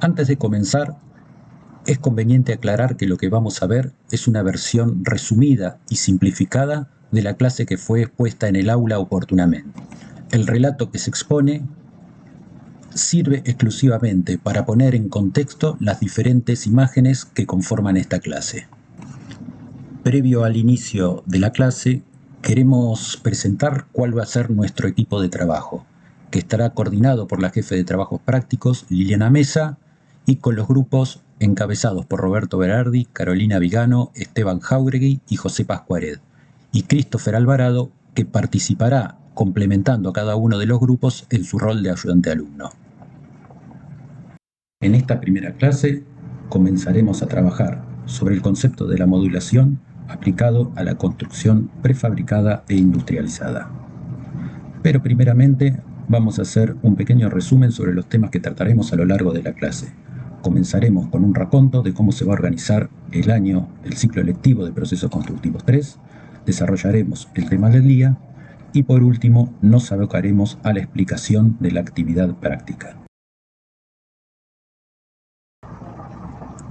Antes de comenzar, es conveniente aclarar que lo que vamos a ver es una versión resumida y simplificada de la clase que fue expuesta en el aula oportunamente. El relato que se expone sirve exclusivamente para poner en contexto las diferentes imágenes que conforman esta clase. Previo al inicio de la clase, queremos presentar cuál va a ser nuestro equipo de trabajo, que estará coordinado por la jefe de trabajos prácticos, Liliana Mesa, y con los grupos encabezados por Roberto Berardi, Carolina Vigano, Esteban Jauregui y José Pascuared, y Christopher Alvarado, que participará complementando a cada uno de los grupos en su rol de ayudante alumno. En esta primera clase comenzaremos a trabajar sobre el concepto de la modulación aplicado a la construcción prefabricada e industrializada. Pero primeramente vamos a hacer un pequeño resumen sobre los temas que trataremos a lo largo de la clase. Comenzaremos con un raconto de cómo se va a organizar el ciclo lectivo de Procesos Constructivos 3, desarrollaremos el tema del día y por último nos abocaremos a la explicación de la actividad práctica.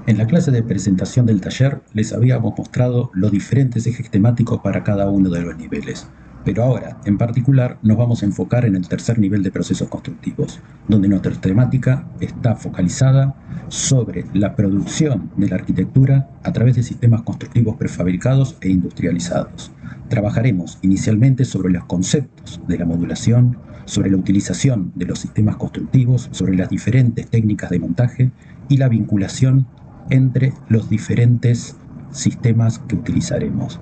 En la clase de presentación del taller les habíamos mostrado los diferentes ejes temáticos para cada uno de los niveles, pero ahora, en particular, nos vamos a enfocar en el tercer nivel de procesos constructivos, donde nuestra temática está focalizada sobre la producción de la arquitectura a través de sistemas constructivos prefabricados e industrializados. Trabajaremos inicialmente sobre los conceptos de la modulación, sobre la utilización de los sistemas constructivos, sobre las diferentes técnicas de montaje y la vinculación entre los diferentes sistemas que utilizaremos.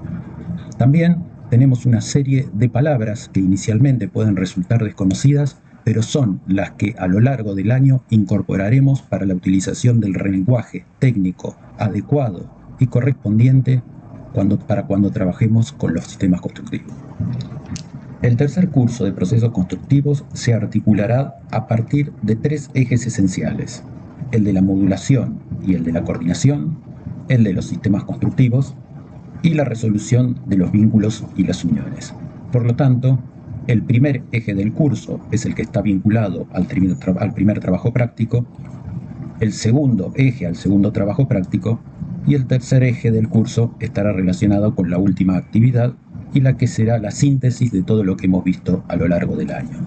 También tenemos una serie de palabras que inicialmente pueden resultar desconocidas, pero son las que a lo largo del año incorporaremos para la utilización del lenguaje técnico adecuado y correspondiente para cuando trabajemos con los sistemas constructivos. El tercer curso de procesos constructivos se articulará a partir de tres ejes esenciales: el de la modulación y el de la coordinación, el de los sistemas constructivos y la resolución de los vínculos y las uniones. Por lo tanto, el primer eje del curso es el que está vinculado al primer trabajo práctico, el segundo eje al segundo trabajo práctico y el tercer eje del curso estará relacionado con la última actividad y la que será la síntesis de todo lo que hemos visto a lo largo del año.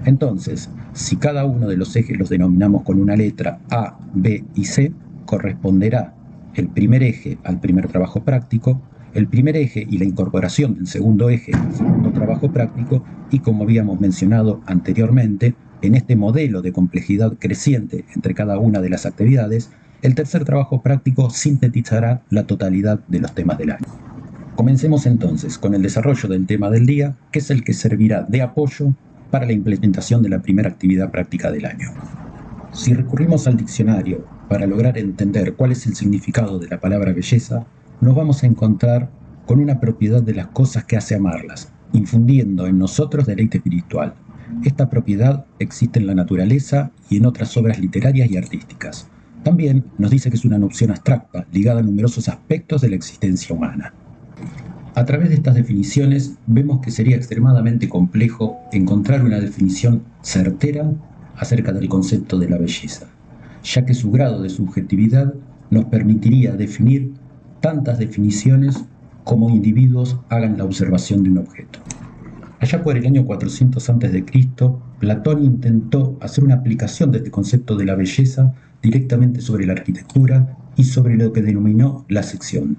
Entonces, si cada uno de los ejes los denominamos con una letra A, B y C, corresponderá el primer eje al primer trabajo práctico, el primer eje y la incorporación del segundo eje al segundo trabajo práctico, y como habíamos mencionado anteriormente, en este modelo de complejidad creciente entre cada una de las actividades, el tercer trabajo práctico sintetizará la totalidad de los temas del año. Comencemos entonces con el desarrollo del tema del día, que es el que servirá de apoyo para la implementación de la primera actividad práctica del año. Si recurrimos al diccionario para lograr entender cuál es el significado de la palabra belleza, nos vamos a encontrar con una propiedad de las cosas que hace amarlas, infundiendo en nosotros deleite espiritual. Esta propiedad existe en la naturaleza y en otras obras literarias y artísticas. También nos dice que es una noción abstracta, ligada a numerosos aspectos de la existencia humana. A través de estas definiciones vemos que sería extremadamente complejo encontrar una definición certera acerca del concepto de la belleza, ya que su grado de subjetividad nos permitiría definir tantas definiciones como individuos hagan la observación de un objeto. Allá por el año 400 a.C., Platón intentó hacer una aplicación de este concepto de la belleza directamente sobre la arquitectura y sobre lo que denominó la sección.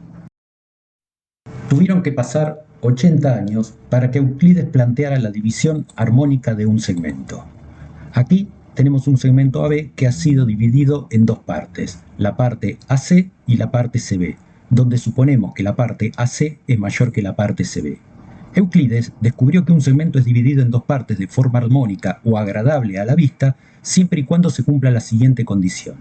Tuvieron que pasar 80 años para que Euclides planteara la división armónica de un segmento. Aquí tenemos un segmento AB que ha sido dividido en dos partes, la parte AC y la parte CB, donde suponemos que la parte AC es mayor que la parte CB. Euclides descubrió que un segmento es dividido en dos partes de forma armónica o agradable a la vista siempre y cuando se cumpla la siguiente condición: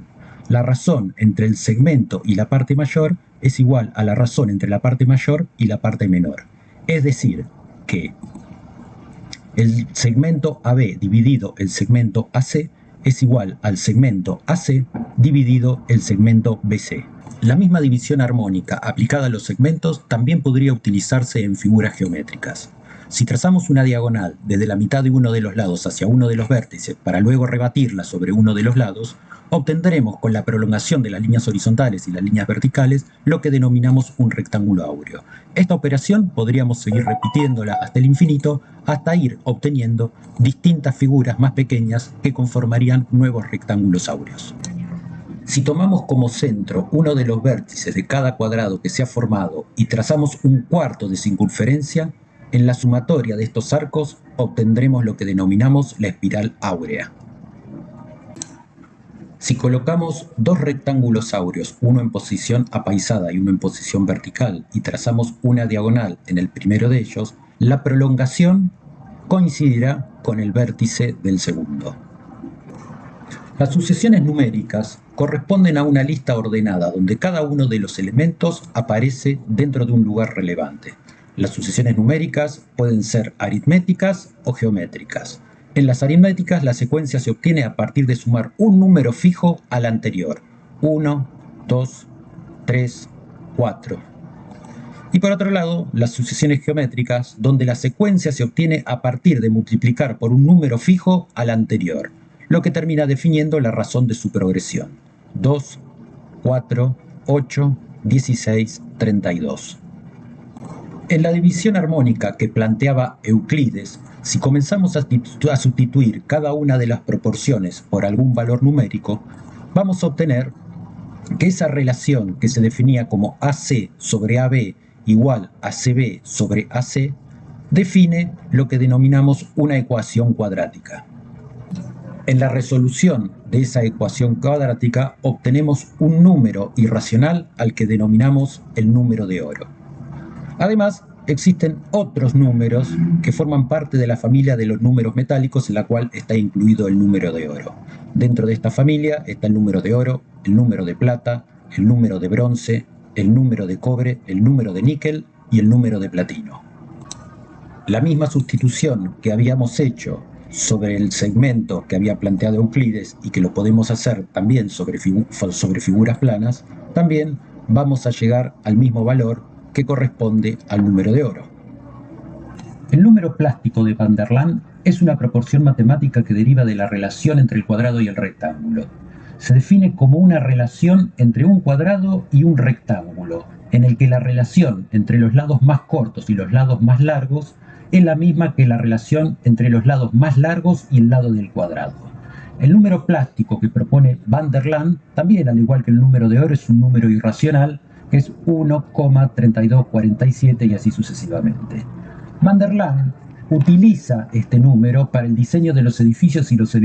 la razón entre el segmento y la parte mayor es igual a la razón entre la parte mayor y la parte menor. Es decir, que el segmento AB dividido el segmento AC es igual al segmento AC dividido el segmento BC. La misma división armónica aplicada a los segmentos también podría utilizarse en figuras geométricas. Si trazamos una diagonal desde la mitad de uno de los lados hacia uno de los vértices para luego rebatirla sobre uno de los lados, obtendremos con la prolongación de las líneas horizontales y las líneas verticales lo que denominamos un rectángulo áureo. Esta operación podríamos seguir repitiéndola hasta el infinito, hasta ir obteniendo distintas figuras más pequeñas que conformarían nuevos rectángulos áureos. Si tomamos como centro uno de los vértices de cada cuadrado que se ha formado y trazamos un cuarto de circunferencia, en la sumatoria de estos arcos obtendremos lo que denominamos la espiral áurea. Si colocamos dos rectángulos áureos, uno en posición apaisada y uno en posición vertical, y trazamos una diagonal en el primero de ellos, la prolongación coincidirá con el vértice del segundo. Las sucesiones numéricas corresponden a una lista ordenada donde cada uno de los elementos aparece dentro de un lugar relevante. Las sucesiones numéricas pueden ser aritméticas o geométricas. En las aritméticas, la secuencia se obtiene a partir de sumar un número fijo al anterior. 1, 2, 3, 4. Y por otro lado, las sucesiones geométricas, donde la secuencia se obtiene a partir de multiplicar por un número fijo al anterior, lo que termina definiendo la razón de su progresión. 2, 4, 8, 16, 32. En la división armónica que planteaba Euclides, si comenzamos a sustituir cada una de las proporciones por algún valor numérico, vamos a obtener que esa relación que se definía como AC sobre AB igual a CB sobre AC define lo que denominamos una ecuación cuadrática. En la resolución de esa ecuación cuadrática obtenemos un número irracional al que denominamos el número de oro. Además, existen otros números que forman parte de la familia de los números metálicos, en la cual está incluido el número de oro. Dentro de esta familia está el número de oro, el número de plata, el número de bronce, el número de cobre, el número de níquel y el número de platino. La misma sustitución que habíamos hecho sobre el segmento que había planteado Euclides y que lo podemos hacer también sobre figuras planas, también vamos a llegar al mismo valor que corresponde al número de oro. El número plástico de Van der Laan es una proporción matemática que deriva de la relación entre el cuadrado y el rectángulo. Se define como una relación entre un cuadrado y un rectángulo, en el que la relación entre los lados más cortos y los lados más largos es la misma que la relación entre los lados más largos y el lado del cuadrado. El número plástico que propone Van der Laan, también al igual que el número de oro, es un número irracional, que es 1,3247 y así sucesivamente. Van der Laan utiliza este número para el diseño de los edificios y los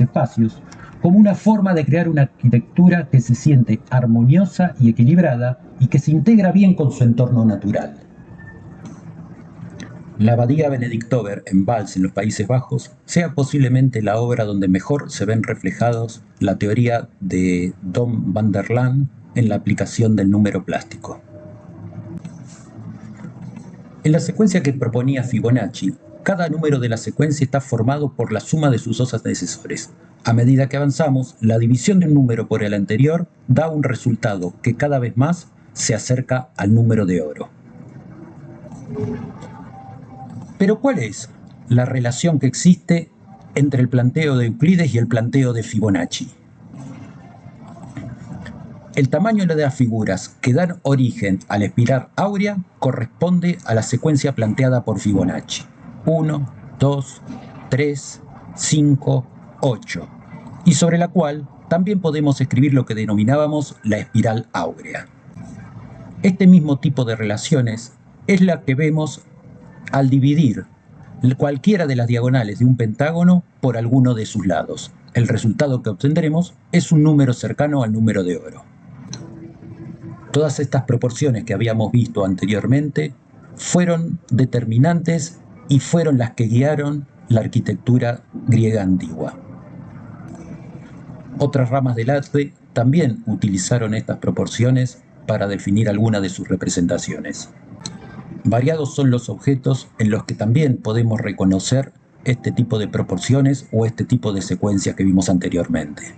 espacios como una forma de crear una arquitectura que se siente armoniosa y equilibrada y que se integra bien con su entorno natural. La Abadía Benedictover en Vals, en los Países Bajos, sea posiblemente la obra donde mejor se ven reflejados la teoría de Don Van der Laan en la aplicación del número plástico. En la secuencia que proponía Fibonacci, cada número de la secuencia está formado por la suma de sus dos antecesores. A medida que avanzamos, la división de un número por el anterior da un resultado que cada vez más se acerca al número de oro. Pero ¿cuál es la relación que existe entre el planteo de Euclides y el planteo de Fibonacci? El tamaño de las figuras que dan origen a la espiral áurea corresponde a la secuencia planteada por Fibonacci. 1, 2, 3, 5, 8, y sobre la cual también podemos escribir lo que denominábamos la espiral áurea. Este mismo tipo de relaciones es la que vemos al dividir cualquiera de las diagonales de un pentágono por alguno de sus lados. El resultado que obtendremos es un número cercano al número de oro. Todas estas proporciones que habíamos visto anteriormente fueron determinantes y fueron las que guiaron la arquitectura griega antigua. Otras ramas del arte también utilizaron estas proporciones para definir alguna de sus representaciones. Variados son los objetos en los que también podemos reconocer este tipo de proporciones o este tipo de secuencias que vimos anteriormente.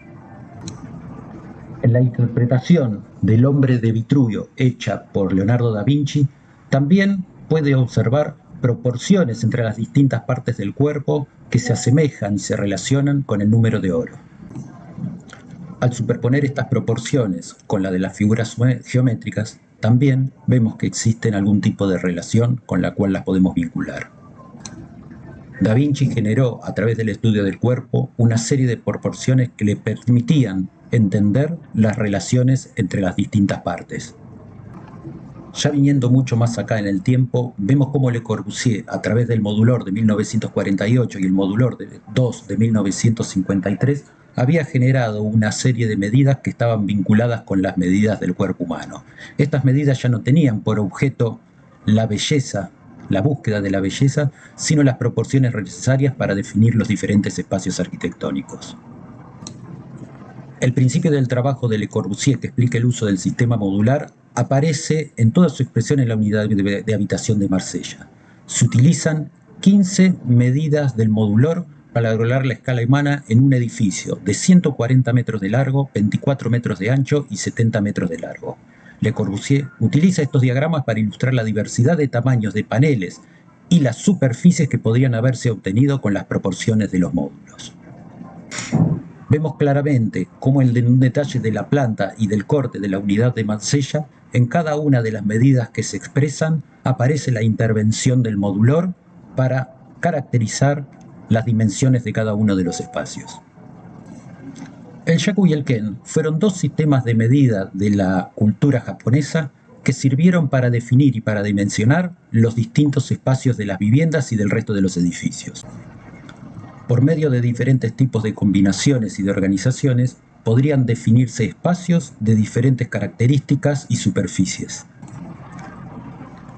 En la interpretación del hombre de Vitruvio hecha por Leonardo da Vinci, también puede observar proporciones entre las distintas partes del cuerpo que se asemejan y se relacionan con el número de oro. Al superponer estas proporciones con la de las figuras geométricas, también vemos que existen algún tipo de relación con la cual las podemos vincular. Da Vinci generó, a través del estudio del cuerpo, una serie de proporciones que le permitían entender las relaciones entre las distintas partes. Ya viniendo mucho más acá en el tiempo, vemos cómo Le Corbusier, a través del modulor de 1948 y el modulor de 2 de 1953, había generado una serie de medidas que estaban vinculadas con las medidas del cuerpo humano. Estas medidas ya no tenían por objeto la belleza, la búsqueda de la belleza, sino las proporciones necesarias para definir los diferentes espacios arquitectónicos. El principio del trabajo de Le Corbusier, que explica el uso del sistema modular, aparece en toda su expresión en la unidad de habitación de Marsella. Se utilizan 15 medidas del modulor para lograr la escala humana en un edificio de 140 metros de largo, 24 metros de ancho y 70 metros de largo. Le Corbusier utiliza estos diagramas para ilustrar la diversidad de tamaños de paneles y las superficies que podrían haberse obtenido con las proporciones de los módulos. Vemos claramente cómo en un detalle de la planta y del corte de la unidad de Marsella, en cada una de las medidas que se expresan, aparece la intervención del modulor para caracterizar las dimensiones de cada uno de los espacios. El Yaku y el Ken fueron dos sistemas de medida de la cultura japonesa que sirvieron para definir y para dimensionar los distintos espacios de las viviendas y del resto de los edificios. Por medio de diferentes tipos de combinaciones y de organizaciones, podrían definirse espacios de diferentes características y superficies.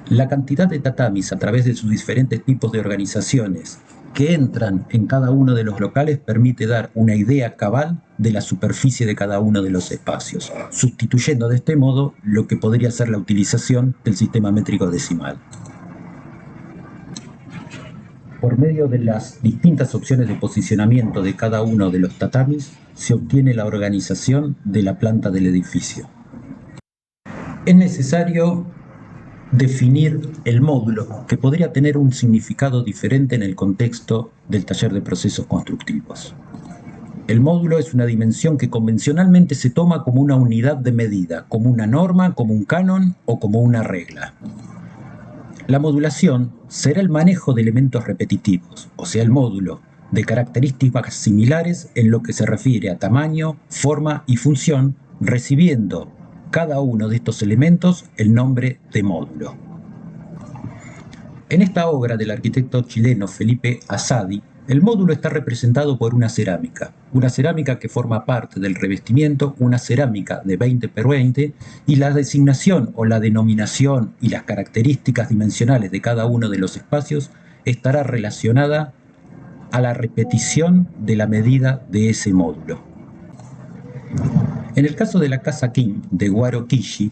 La cantidad de tatamis a través de sus diferentes tipos de organizaciones que entran en cada uno de los locales permite dar una idea cabal de la superficie de cada uno de los espacios, sustituyendo de este modo lo que podría ser la utilización del sistema métrico decimal. Por medio de las distintas opciones de posicionamiento de cada uno de los tatamis, se obtiene la organización de la planta del edificio. Es necesario definir el módulo, que podría tener un significado diferente en el contexto del taller de procesos constructivos. El módulo es una dimensión que convencionalmente se toma como una unidad de medida, como una norma, como un canon o como una regla. La modulación será el manejo de elementos repetitivos, o sea, el módulo, de características similares en lo que se refiere a tamaño, forma y función, recibiendo cada uno de estos elementos el nombre de módulo. En esta obra del arquitecto chileno Felipe Azadi, el módulo está representado por una cerámica que forma parte del revestimiento, una cerámica de 20 por 20, y la designación o la denominación y las características dimensionales de cada uno de los espacios estará relacionada a la repetición de la medida de ese módulo. En el caso de la casa King de Waro Kishi,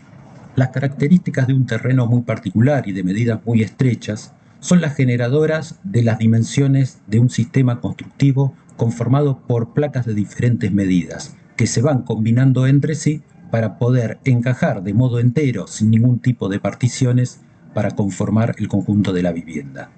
las características de un terreno muy particular y de medidas muy estrechas son las generadoras de las dimensiones de un sistema constructivo conformado por placas de diferentes medidas, que se van combinando entre sí para poder encajar de modo entero, sin ningún tipo de particiones, para conformar el conjunto de la vivienda.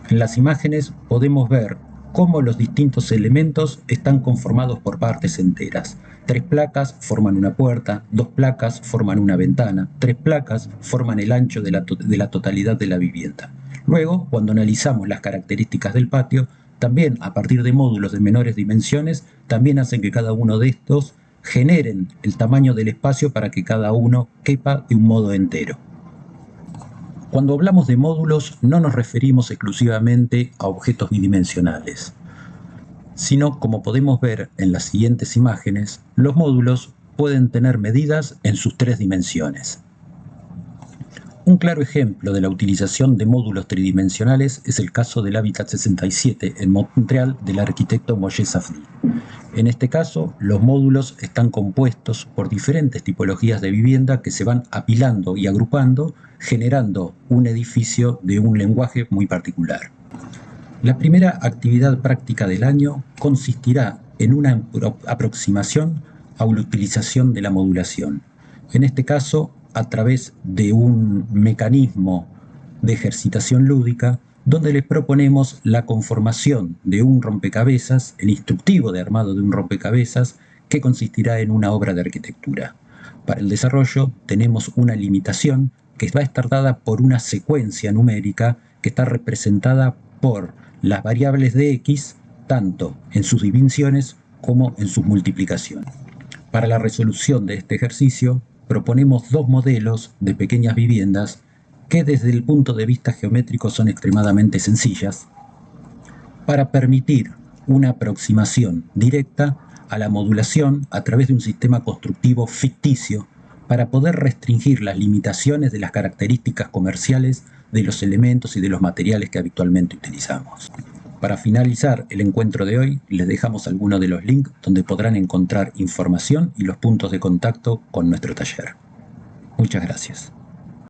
En las imágenes podemos ver cómo los distintos elementos están conformados por partes enteras. 3 placas forman una puerta, 2 placas forman una ventana, 3 placas forman el ancho de la totalidad de la vivienda. Luego, cuando analizamos las características del patio, también a partir de módulos de menores dimensiones, también hacen que cada uno de estos generen el tamaño del espacio para que cada uno quepa de un modo entero. Cuando hablamos de módulos, no nos referimos exclusivamente a objetos bidimensionales, sino, como podemos ver en las siguientes imágenes, los módulos pueden tener medidas en sus 3 dimensiones. Un claro ejemplo de la utilización de módulos tridimensionales es el caso del Hábitat 67 en Montreal del arquitecto Moshe Safdie. En este caso, los módulos están compuestos por diferentes tipologías de vivienda que se van apilando y agrupando, generando un edificio de un lenguaje muy particular. La primera actividad práctica del año consistirá en una aproximación a la utilización de la modulación. En este caso, a través de un mecanismo de ejercitación lúdica, donde les proponemos la conformación de un rompecabezas, el instructivo de armado de un rompecabezas, que consistirá en una obra de arquitectura. Para el desarrollo tenemos una limitación que va a estar dada por una secuencia numérica que está representada por las variables de x, tanto en sus divisiones como en sus multiplicaciones. Para la resolución de este ejercicio, proponemos dos modelos de pequeñas viviendas que desde el punto de vista geométrico son extremadamente sencillas, para permitir una aproximación directa a la modulación a través de un sistema constructivo ficticio para poder restringir las limitaciones de las características comerciales de los elementos y de los materiales que habitualmente utilizamos. Para finalizar el encuentro de hoy, les dejamos algunos de los links donde podrán encontrar información y los puntos de contacto con nuestro taller. Muchas gracias.